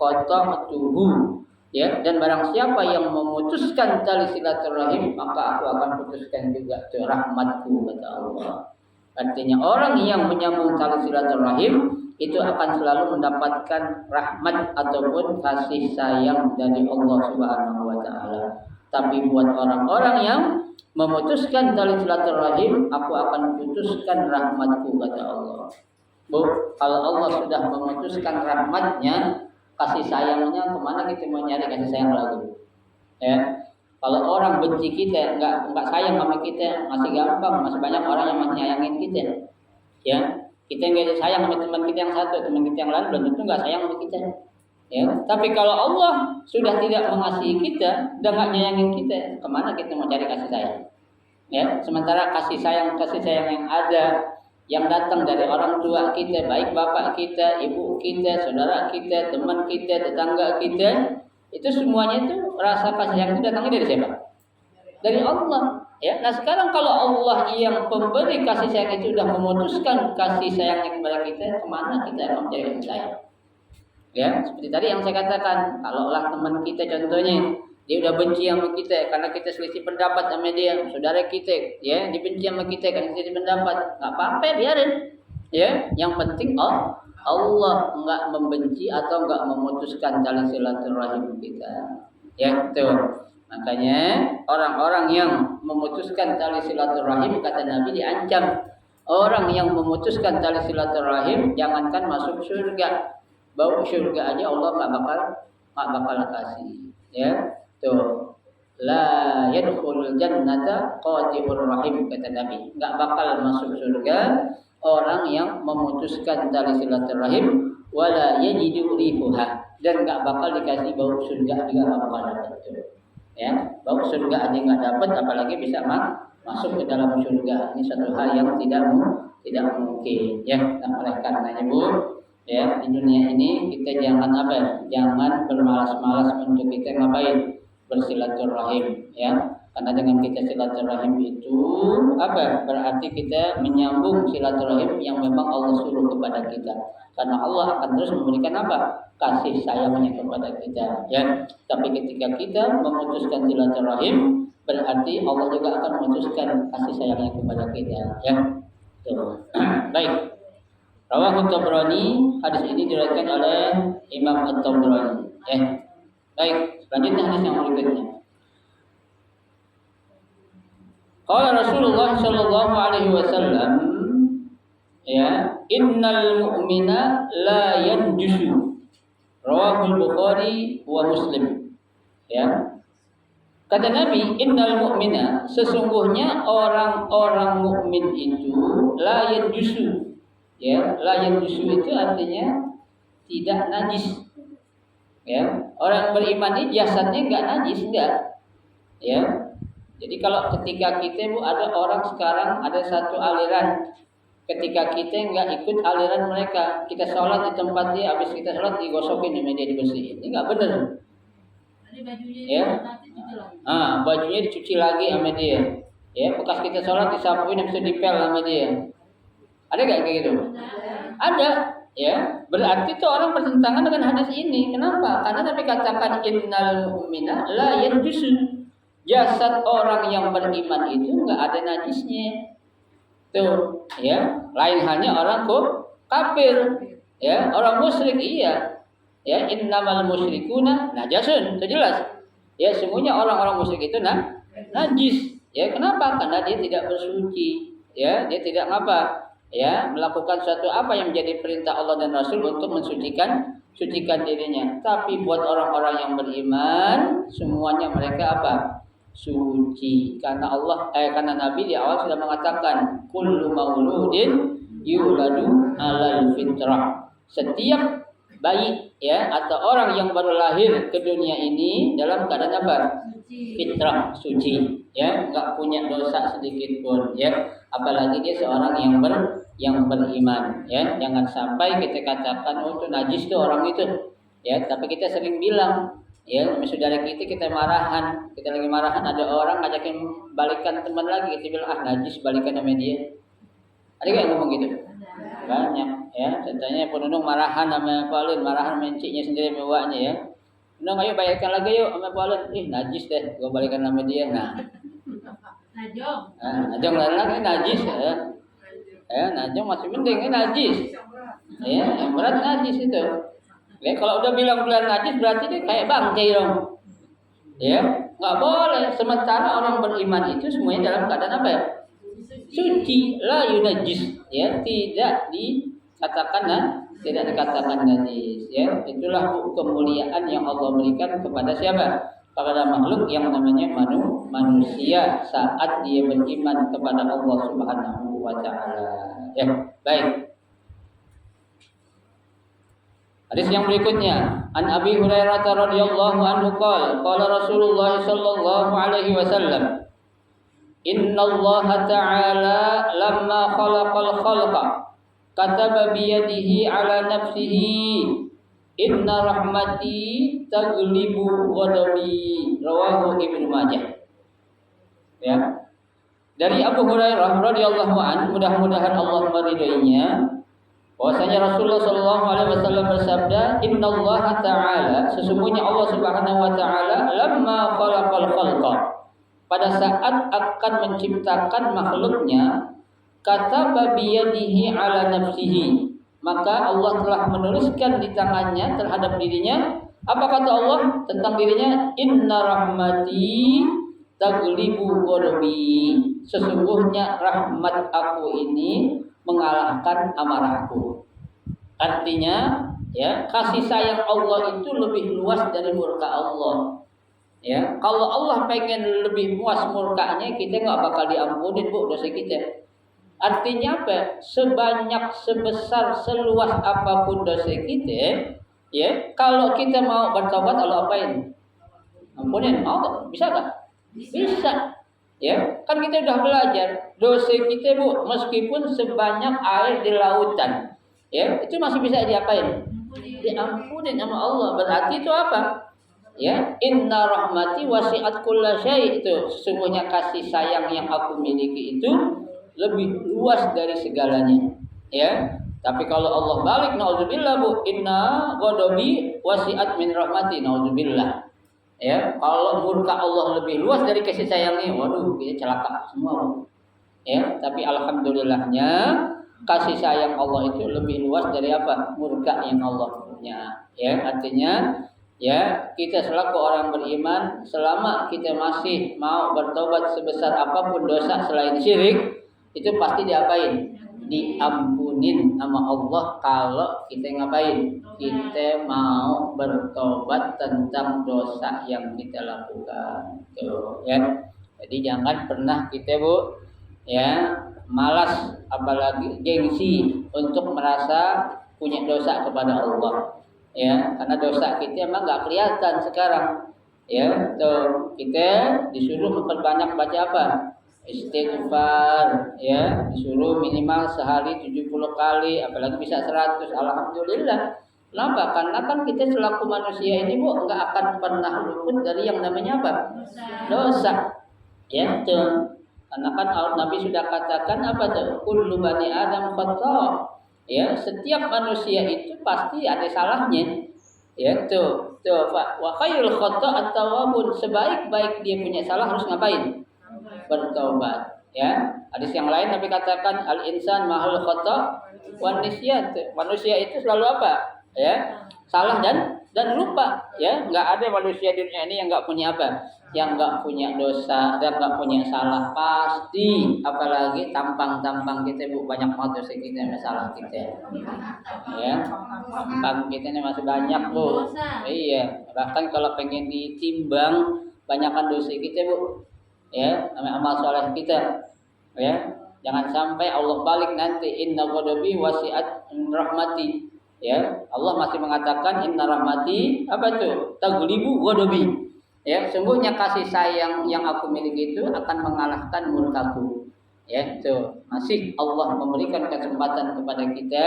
qata'tuhu. Ya, dan barang siapa yang memutuskan tali silaturahim, maka aku akan putuskan juga tuh rahmatku, kata Allah. Artinya orang yang menyambung tali silaturahim itu akan selalu mendapatkan rahmat ataupun kasih sayang dari Allah Subhanahu wa taala. Tapi buat orang-orang yang memutuskan tali silaturahim, aku akan putuskan rahmatku, kata Allah. Bu, kalau Allah sudah memutuskan rahmatnya, kasih sayangnya kemana kita mau nyari kasih sayang lagi? Ya, kalau orang benci kita, nggak sayang sama kita, masih gampang, masih banyak orang yang masih nyayangin kita. Ya, kita nggak sayang sama teman kita yang satu, teman kita yang lain belum tentu nggak sayang sama kita. Ya, tapi kalau Allah sudah tidak mengasihi kita, udah nggak nyayangin kita, kemana kita mau cari kasih sayang? Ya, sementara kasih sayang yang ada, yang datang dari orang tua kita, baik bapak kita, ibu kita, saudara kita, teman kita, tetangga kita, itu semuanya itu rasa kasih sayang itu datangnya dari siapa? Dari Allah. Ya, nah sekarang kalau Allah yang pemberi kasih sayang itu sudah memutuskan kasih sayangnya kepada kita, kemana kita akan mencari kasih sayang? Ya, seperti tadi yang saya katakan, kalaulah teman kita contohnya dia udah benci sama kita karena kita selisih pendapat sama dia, saudara kita, ya, dibenci sama kita karena selisih pendapat, nggak apa-apa, biarin. Ya, yang penting Allah nggak membenci atau nggak memutuskan tali silaturahim kita. Ya, itu. Makanya orang-orang yang memutuskan tali silaturahim, kata Nabi, diancam. Orang yang memutuskan tali silaturahim, jangankan masuk surga, bau surga aja Allah nggak bakal kasih. Ya. Tuh, la yadkhulul jannata qati'ur rahim, kata Nabi. Enggak bakal masuk surga orang yang memutuskan tali silaturahim, wala yajidu rihuha, dan enggak bakal dikasih bau surga juga enggak bakal dapat. Ya, bau surga aja enggak dapat, apalagi bisa masuk ke dalam surga. Ini satu hal yang tidak mungkin. Ya, nah, oleh karenanya Bu, ya, di dunia ini kita jangan jangan bermalas-malas untuk kita ngapain? Bersilaturahim, ya, karena dengan kita silaturahim itu berarti kita menyambung silaturahim yang memang Allah suruh kepada kita, karena Allah akan terus memberikan kasih sayangnya kepada kita, ya. Tapi ketika kita memutuskan silaturahim, berarti Allah juga akan memutuskan kasih sayangnya kepada kita, ya. Tuh. Baik, Rawahu Tabrani, hadis ini diriwayatkan oleh Imam At-Tabrani, ya. Baik, selanjutnya hadis yang berikutnya. Qala Rasulullah sallallahu alaihi wasallam, ya, innal mu'mina la yanjusu. Rawahul Bukhari wa Muslim. Ya. Kata Nabi, innal mu'mina, sesungguhnya orang-orang mukmin itu la yanjusu. Ya, la yanjusu itu artinya tidak najis. Ya, orang beriman ini jasadnya enggak najis, enggak. Ya. Jadi kalau ketika kita Bu, ada orang sekarang ada satu aliran, ketika kita enggak ikut aliran mereka, kita sholat di tempat dia, habis kita sholat digosokin sama dia, dibersihin, ini enggak benar. Ya. Bajunya dicuci lagi sama dia. Ya, bekas kita sholat disapuin, habis itu dipel sama dia. Ada enggak kayak gitu? Ada. Ya, berarti itu orang bertentangan dengan hadis ini. Kenapa? Karena Nabi katakan innal mu'mina la yanjusu. Jasad orang yang beriman itu enggak ada najisnya. Tuh, ya. Lain halnya orang kafir. Ya, orang musyrik iya. Ya, innamal musyrikuna najasun. Itu jelas. Ya, semuanya orang-orang musyrik itu najis. Ya, kenapa? Karena dia tidak bersuci. Ya, dia tidak ya, melakukan suatu apa yang menjadi perintah Allah dan Rasul untuk mensucikan dirinya. Tapi buat orang-orang yang beriman, semuanya mereka suci. Karena karena Nabi di awal sudah mengatakan kullu mauludin yuladu alal fitrah. Setiap bayi, ya, atau orang yang baru lahir ke dunia ini dalam keadaan fitrah, suci, ya, enggak punya dosa sedikit pun, ya. Apalagi dia seorang yang beriman, ya. Jangan sampai kita katakan itu najis tuh orang itu, ya. Tapi kita sering bilang, ya, saudara kita marahan, kita lagi marahan, ada orang ngajakin balikan teman lagi, kita bilang najis, balikan sama dia. Ada nggak yang ngomong gitu? banyak ya. Contohnya penunung marahan sama Paulin, marahan menciknya sendiri mewahnya ya. Penunung ayo bayarkan lagi yuk sama Paulin. Najis deh, gua balikan sama dia. Nah. Najong lagi najis ya. Najong masih penting najis. Ya, yang berat najis itu. Ya, kalau udah bilang bulan najis berarti dia kayak bangkai dong. Ya, nggak boleh. Sementara orang beriman itu semuanya dalam keadaan apa ya? Suci, la yunajis. Ya, tidak dikatakan najis. Ya, itulah kemuliaan yang Allah berikan kepada siapa? Kepada makhluk yang namanya manusia saat dia beriman kepada Allah Subhanahu wa taala. Ya, baik. Hadis yang berikutnya, an Abi Hurairah radhiyallahu anhu qala Rasulullah sallallahu alaihi wasallam, innallaha ta'ala lamma khalaqal khalqa kataba bi yadihi ala nafsihi inna rahmati taglibu ghadabi, rawahu Ibnu Majah. Ya. Dari Abu Hurairah radhiyallahu anhu, mudah-mudahan Allah meridainya, bahwasanya Rasulullah sallallahu alaihi wasallam bersabda, innallaha ta'ala, sesungguhnya Allah Subhanahu wa taala, lamma khalaqal khalqa, pada saat akan menciptakan makhluknya, kataba biyadihi ala nafsihi, maka Allah telah menuliskan di tangannya terhadap dirinya. Apa kata Allah tentang dirinya? Inna rahmati taglibu ghadabi, sesungguhnya rahmat aku ini mengalahkan amarahku. Artinya, ya, kasih sayang Allah itu lebih luas dari murka Allah. Ya, kalau Allah pengen lebih luas murkanya, kita nggak bakal diampunin bu dosa kita. Artinya apa? Sebanyak, sebesar, seluas apapun dosa kita, ya, kalau kita mau bertobat, Allah apain? Ampunin, mau tak? Bisa tak? Bisa. Ya, kan kita udah belajar dosa kita bu, meskipun sebanyak air di lautan, ya, itu masih bisa diapain? Diampunin sama Allah. Berarti itu apa? Ya, inna rahmati wasi'at kulla syai', itu sesungguhnya kasih sayang yang aku miliki itu lebih luas dari segalanya. Ya, tapi kalau Allah balik, naudzubillah bu, inna ghadabi wasi'at min rahmati, naudzubillah. Ya, kalau murka Allah lebih luas dari kasih sayangnya, waduh, kita celaka semua. Ya, tapi alhamdulillahnya kasih sayang Allah itu lebih luas dari apa? Murka yang Allah punya. Ya, artinya, ya, kita selaku orang beriman, selama kita masih mau bertobat sebesar apapun dosa selain syirik, itu pasti diapain? Diampunin sama Allah kalau kita ngapain? Kita mau bertobat tentang dosa yang kita lakukan. Tuh, ya. Jadi jangan pernah kita bu, ya, malas apalagi gengsi untuk merasa punya dosa kepada Allah. Ya, karena dosa kita emang nggak kelihatan sekarang. Ya, tuh kita disuruh memperbanyak baca apa? Istighfar, ya, disuruh minimal sehari 70 kali, apalagi bisa 100. Alhamdulillah. Kenapa? Karena kan kita selaku manusia ini bu nggak akan pernah luput dari yang namanya apa? Dosa. Ya, tuh. Karena kan Nabi sudah katakan apa tuh? Kullu bani Adam khata'. Ya, setiap manusia itu pasti ada salahnya. Ya, tuh. Wa khairul khata' at-tawwabun, sebaik-baik dia punya salah harus ngapain? Bertobat. Ya, hadis yang lain Nabi katakan al-insan mahal khata' wan nisyan. Manusia itu selalu apa? Ya, salah dan lupa. Ya, nggak ada manusia di dunia ini yang nggak punya apa? Yang nggak punya dosa dan nggak punya salah, pasti. Apalagi tampang kita bu, banyak banget dosa kita, masalah kita. Ya, tampang kita ini masih banyak bu. Iya, bahkan kalau pengen ditimbang banyakkan dosa kita bu, ya, amal soleh kita, ya, jangan sampai Allah balik nanti inna ghadabi wasi'at rahmati. Ya, Allah masih mengatakan inna rahmati apa tuh? Taglibu ghadabi. Ya, sungguhnya kasih sayang yang aku miliki itu akan mengalahkan murkaku. Ya, tuh masih Allah memberikan kesempatan kepada kita.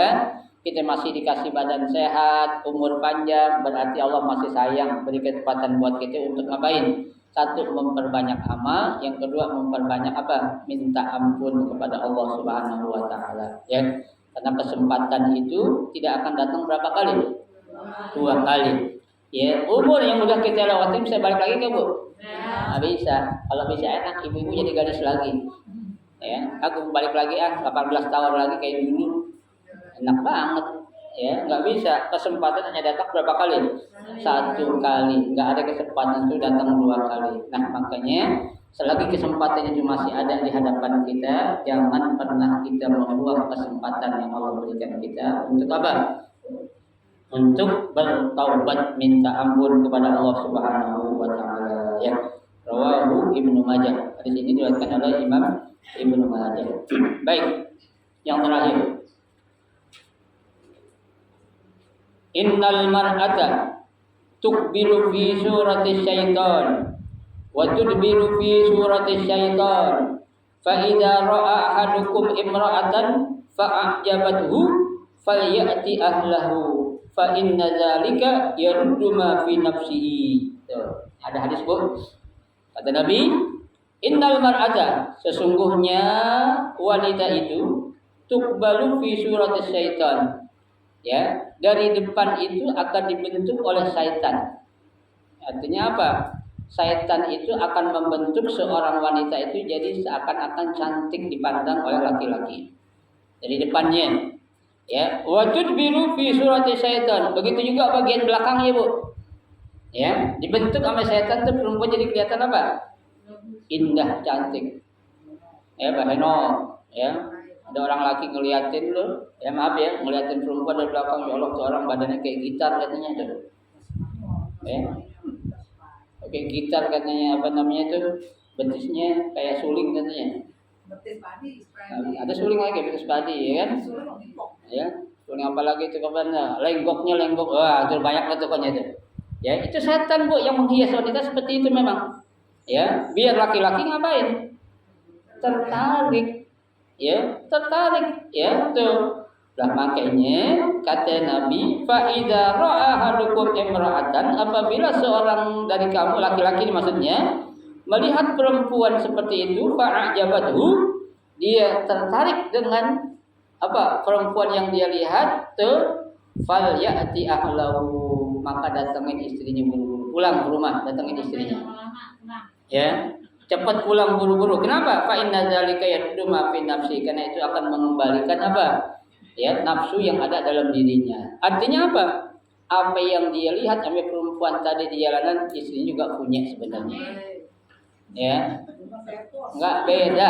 Kita masih dikasih badan sehat, umur panjang, berarti Allah masih sayang, beri kesempatan buat kita untuk ngapain? Satu, memperbanyak amal, yang kedua memperbanyak apa? Minta ampun kepada Allah Subhanahu wa taala. Ya. Karena kesempatan itu tidak akan datang berapa kali? 2 kali. Ya, umur yang udah kita lewatin bisa balik lagi ke Bu? Nggak bisa. Kalau bisa enak ibu-ibu jadi gadis lagi. Ya, aku balik lagi 18 tahun lagi kayak dulu. Enak banget. Ya, nggak bisa. Kesempatan hanya datang berapa kali? 1 kali. Nggak ada kesempatan itu datang 2 kali. Nah, makanya selagi kesempatan itu masih ada di hadapan kita, jangan pernah kita membuang kesempatan yang Allah berikan kita untuk apa? Untuk bertaubat minta ampun kepada Allah Subhanahu wa taala. Ya. Rawahu Ibnu Majah. Hadis ini diriwayatkan oleh Imam Ibnu Majah. Baik. Yang terakhir. Innal mar'ata tuqbilu fi surati syaitan wa tudbiru fi surati syaitan. Fa idza ra'a ahadukum imra'atan fa'ajabathu falyati ahlahu fa inna dzalika yaruddu ma fi nafsihi. Tuh, ada hadis Bu. Kata Nabi, innal mar'ata, sesungguhnya wanita itu tuqbalu fi surati syaitan. Ya, dari depan itu akan dibentuk oleh syaitan. Artinya apa? Syaitan itu akan membentuk seorang wanita itu jadi seakan-akan cantik dipandang oleh laki-laki. Dari depannya. Ya, wa tudbiru fi surati syaitan. Begitu juga bagian belakangnya, Bu. Ya, dibentuk sama syaitan tuh perempuan jadi kelihatan apa? Indah, cantik. Ya, baheno, ya. Ada orang laki ngeliatin lu, ya maaf ya, ngeliatin perempuan dari belakang, ya Allah tuh orang badannya kayak gitar katanya tuh. Ya. Kayak gitar katanya, apa namanya tuh? Betisnya kayak suling katanya. Betis padi. Ada suling lagi betis padi, ya kan? Ya, suling apa lagi itu kapan? Lenggok. Wah, itu banyak lah pokoknya itu. Ya, itu setan Bu yang menghias wanita seperti itu memang. Ya, biar laki-laki ngapain? Tertarik. Ya, tertarik. Ya, tuh. Lah makanya kata Nabi, fa idza ra'a ahadukum imra'atan, apabila seorang dari kamu laki-laki maksudnya melihat perempuan seperti itu, fa'ajabathu, dia tertarik dengan apa? Perempuan yang dia lihat, tuh fal ya'ti ahlahu, maka datangin istrinya buru-buru, pulang ke rumah, datangin istrinya. Ya. Cepat pulang buru-buru. Kenapa? Fa inna dzalika yaruddu ma fi nafsi, karena itu akan mengembalikan apa? Ya, nafsu yang ada dalam dirinya. Artinya apa? Apa yang dia lihat sampai perempuan tadi di jalanan, istrinya juga punya sebenarnya. Ya. Enggak beda.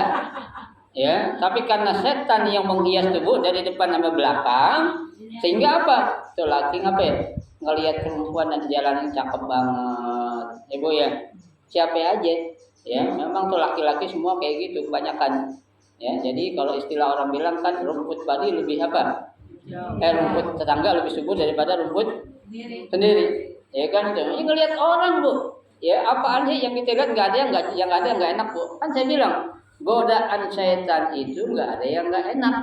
Ya, tapi karena setan yang menghias tubuh dari depan sampai belakang, sehingga apa? Tuh laki ngapain? Ngelihat perempuan di jalanan cakep banget. Ibu ya. Siapa aja? Ya, memang tuh laki-laki semua kayak gitu kebanyakan. Ya, jadi kalau istilah orang bilang kan rumput padi lebih apa? Rumput tetangga lebih subur daripada rumput sendiri. Ya kan itu. Ini ngelihat orang, Bu. Ya, apaan sih yang kita lihat enggak ada yang enggak enak, Bu. Kan saya bilang, godaan setan itu enggak ada yang enggak enak.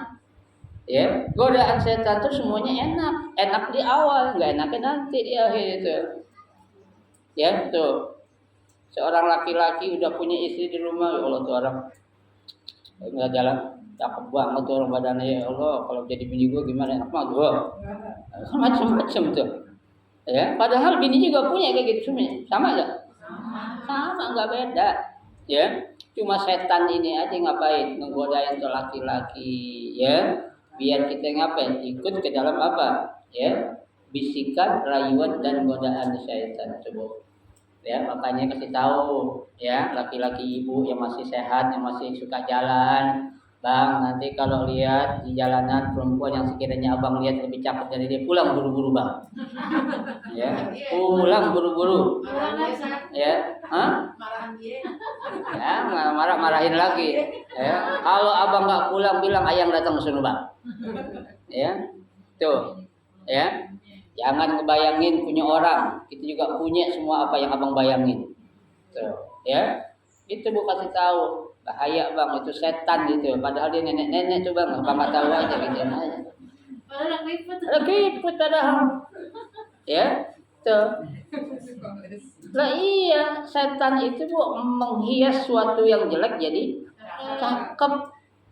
Ya, godaan setan itu semuanya enak. Enak di awal, enggak enaknya nanti di akhir itu. Ya, tuh. Seorang laki-laki udah punya istri di rumah, ya Allah tuh orang nggak jalan cakep banget tuh orang badannya, ya Allah kalau jadi bini gue gimana enak banget gue, macam-macam tuh. Ya, padahal bini juga punya kayak gitu semuanya, sama nggak? Sama, nggak beda. Ya, cuma setan ini aja ngapain menggodain tuh laki-laki, ya, biar kita ngapain ikut ke dalam apa? Ya, bisikan, rayuan dan godaan setan coba. Ya, makanya kasih tahu ya laki-laki ibu yang masih sehat, yang masih suka jalan, Bang, nanti kalau lihat di jalanan perempuan yang sekiranya abang lihat lebih cakep dari dia, pulang buru-buru Bang. Ya, pulang buru-buru. Ya, ya, marahin lagi. Ya, kalau abang nggak pulang bilang ayang datang ke sana Bang. Ya, tuh, ya. Jangan kebayangin punya orang, kita juga punya semua apa yang abang bayangin. Tuh, ya. Itu Bu kasih tahu. Bahaya Bang, itu setan gitu. Padahal dia nenek-nenek tuh Bang, abang nggak tahu aja gitu aja. Lagi put padahal. Ya, tuh. Lah iya, setan itu Bu menghias suatu yang jelek jadi cakep.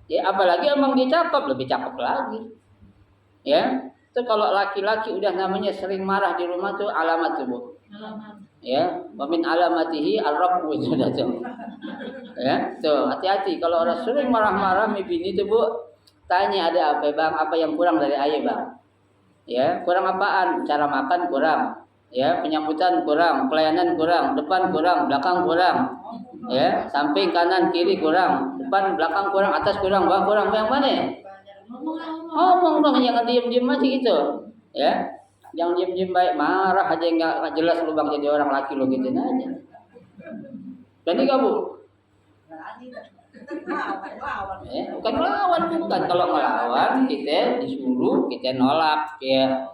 Ya apalagi emang dia cakep, lebih cakep lagi. Ya, itu kalau laki-laki udah namanya sering marah di rumah tuh alamat tuh Bu. Ya, wamin alamatihi ar-rafu sudah tuh. Ya, tuh hati-hati kalau orang sering marah-marah bini tuh Bu, tanya ada apa Bang? Apa yang kurang dari ayah Bang? Ya, kurang apaan? Cara makan kurang. Ya, penyambutan kurang, pelayanan kurang, depan kurang, belakang kurang. Ya, samping kanan kiri kurang, depan belakang kurang, atas kurang, bawah kurang. Yang mana? Ngomong dong, jangan diem-diem aja gitu. Ya, jangan diem-diem baik, marah aja nggak jelas lu Bang jadi orang laki lo gitu aja. Berani gak Bu? Bukan melawan, bukan. Kalau melawan kita disuruh, kita nolak ya.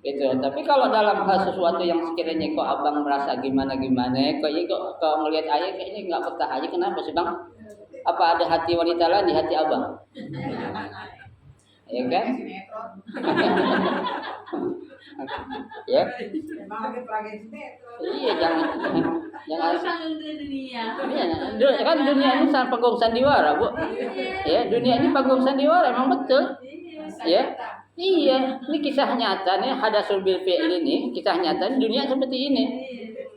Gitu. Tapi kalau dalam hal sesuatu yang sekiranya kok abang merasa gimana, kok melihat ayah kayaknya nggak betah aja, kenapa sih Bang? Apa ada hati wanita lain di hati abang? Ya kan? Ya. Iya, jangan dunia. Iya, kan dunia ini panggung sandiwara, Bu. Ya, dunia ini panggung sandiwara, emang betul. Ya. Iya, ini kisah nyata nih, hadasul bil fi'il ini, kisah nyata ini, dunia seperti ini.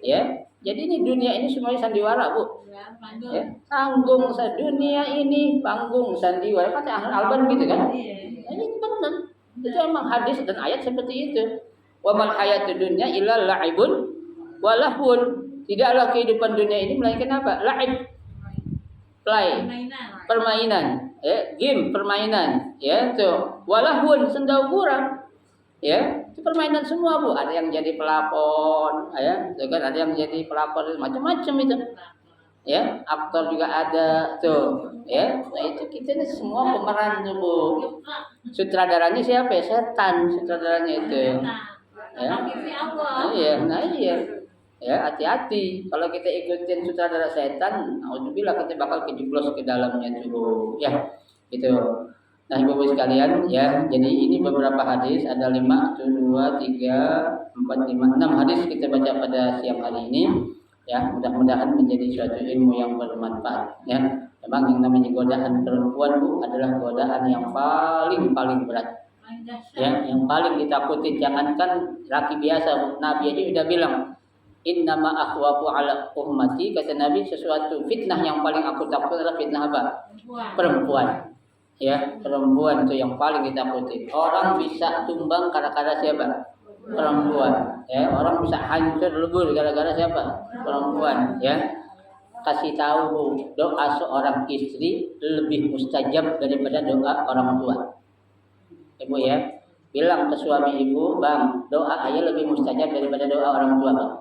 Ya. Jadi ini dunia ini semuanya sandiwara, Bu. Ya, panggung dunia ini panggung sandiwara, kata Alban gitu kan? Ini benar. Itu emang hadis dan ayat seperti itu. Wa mal hayatud dunya illa la'ibun wa lahwun. Tidaklah kehidupan dunia ini melainkan apa? La'ib. Play. Permainan. Ya, game permainan. Ya, tuh. Wa lahwun senda kurang. Ya, itu permainan semua, Bu. Ada yang jadi pelakon, ya. Itu kan ada yang jadi pelakon macam-macam itu. Ya, aktor juga ada tuh. Ya, nah itu kita ini semua pemeran tuh, Bu. Sutradaranya siapa ya? Setan sutradaranya itu. Ya. Nah iya. Ya, hati-hati. Kalau kita ikutin sutradara setan, alhamdulillah kita bakal kejeblos ke dalamnya tuh. Ya, gitu. Nah, Ibu-ibu sekalian, ya. Jadi ini beberapa hadis, ada 5, 2, 3, 4, 5, 6 hadis kita baca pada siang hari ini. Ya, mudah-mudahan menjadi suatu ilmu yang bermanfaat. Ya, memang yang namanya godaan perempuan, Bu, adalah godaan yang paling berat. Ya, yang paling ditakuti. Jangankan laki biasa, Bu. Nabi aja udah bilang, innama akhwafu ala ummati, kata Nabi, sesuatu fitnah yang paling aku takut adalah fitnah apa? Perempuan. Ya, perempuan itu yang paling ditakuti. Orang bisa tumbang gara-gara siapa? Perempuan. Ya, orang bisa hancur lebur gara-gara siapa? Perempuan. Ya, kasih tahu, Bu, doa seorang istri lebih mustajab daripada doa orang tua. Ibu ya, bilang ke suami ibu, Bang, doa ayah lebih mustajab daripada doa orang tua, Bang.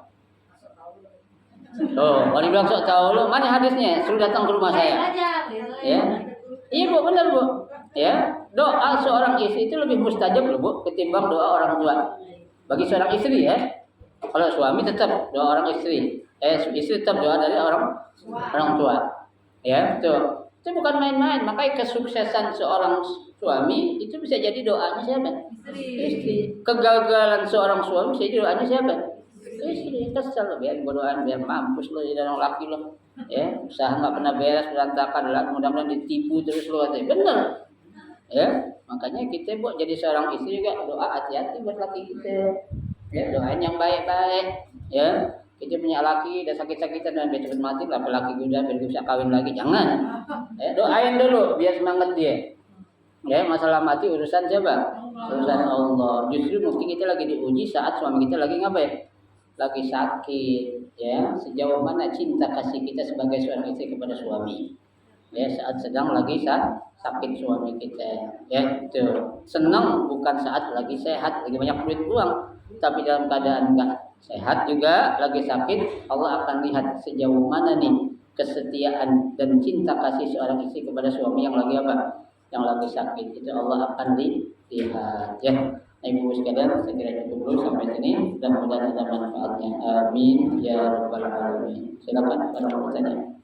Orang bilang sok tahu lu, mana hadisnya? Suruh datang ke rumah saya. Ya, iya Bu, benar Bu. Ya, doa seorang istri itu lebih mustajab loh, Bu, ketimbang doa orang tua. Bagi seorang istri ya, kalau suami tetap doa orang istri, istri tetap doa dari orang tua. Ya, betul. Itu bukan main-main. Makanya kesuksesan seorang suami itu bisa jadi doanya siapa? Istri. Kegagalan seorang suami bisa jadi doanya siapa? Istri. Kesel biar berdoa biar mampus lo jadi orang laki lo. Ya, usaha nggak pernah beres, berantakan lah, mudah-mudahan ditipu terus lo aja. Bener. Ya, makanya kita buat jadi seorang istri juga doa hati-hati buat laki kita. Ya, doain yang baik-baik. Ya, kita punya laki dan sakit-sakitan dan biar cepat mati, laki udah biar bisa kawin lagi. Jangan. Ya, doain dulu biar semangat dia. Ya, masalah mati urusan siapa? Urusan Allah. Justru mungkin kita lagi diuji saat suami kita lagi ngapain? Lagi sakit. Ya, sejauh mana cinta kasih kita sebagai seorang istri kepada suami. Ya, saat sedang lagi sakit suami kita. Ya, itu. Senang bukan saat lagi sehat, lagi banyak duit uang, tapi dalam keadaan enggak sehat juga, lagi sakit, Allah akan lihat sejauh mana nih kesetiaan dan cinta kasih seorang istri kepada suami yang lagi apa? Yang lagi sakit. Itu Allah akan dilihat. Ya, Ibu sekalian, saya kira cukup dulu sampai sini. Mudah-mudahan ada manfaatnya. Amin ya rabbal alamin. Silakan para pertanyaan.